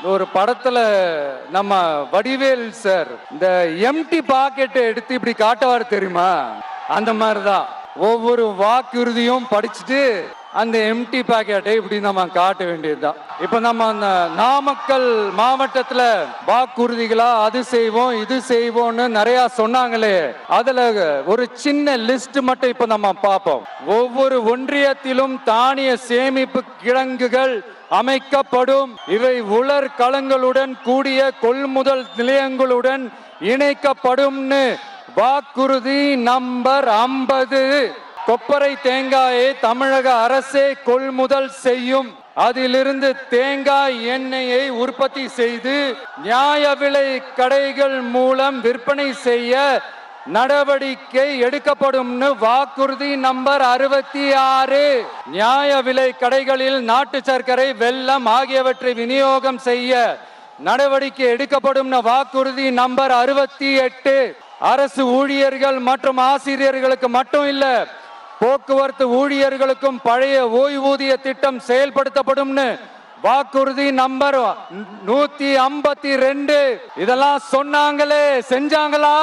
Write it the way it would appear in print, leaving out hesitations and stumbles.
ஒரு படத்துல நம்ம வடிவேல் சார் இந்த எம்டி பாக்கெட்டை எடுத்து இப்படி காட்டுவார் தெரியுமா? அந்த மாதிரிதான் ஒவ்வொரு வாக்குறுதியும் படிச்சுட்டு அந்த எம்டி பாக்கெட்டை இப்படி நம்ம காட்ட வேண்டியதுதான். இப்ப நம்ம அந்த நாமக்கல் மாவட்டத்துல வாக்குறுதிகளா அது செய்வோம் இது செய்வோம்னு நிறைய சொன்னாங்களே, அதுல ஒரு சின்ன லிஸ்ட் மட்டும் இப்ப நம்ம பார்ப்போம். ஒவ்வொரு ஒன்றியத்திலும் தானிய சேமிப்பு கிடங்குகள் அமைக்கப்படும். இவை உலர் களங்களுடன் கூடிய கொள்முதல் நிலையங்களுடன் இணைக்கப்படும்னு வாக்குறுதி நம்பர் 50. கொப்பரை தேங்காயை தமிழக அரசே கொள்முதல் செய்யும். அதிலிருந்து தேங்காய் எண்ணெயை உற்பத்தி செய்து நியாய விலை கடைகள் மூலம் விற்பனை செய்ய நடவடிக்கை எடுக்கப்படும்னு வாக்குறுதி நம்பர் 66. நியாய விலை கடைகளில் நாட்டு சர்க்கரை, வெல்லம் ஆகியவற்றை விநியோகம் செய்ய நடவடிக்கை எடுக்கப்படும் வாக்குறுதி நம்பர் 68. அரசு ஊழியர்கள் மற்றும் ஆசிரியர்களுக்கு மட்டும் இல்ல, போக்குவரத்து ஊழியர்களுக்கும் பழைய ஓய்வூதிய திட்டம் செயல்படுத்தப்படும் வாக்குறுதி நம்பர் 152. இதெல்லாம் சொன்னாங்களே, செஞ்சாங்களா?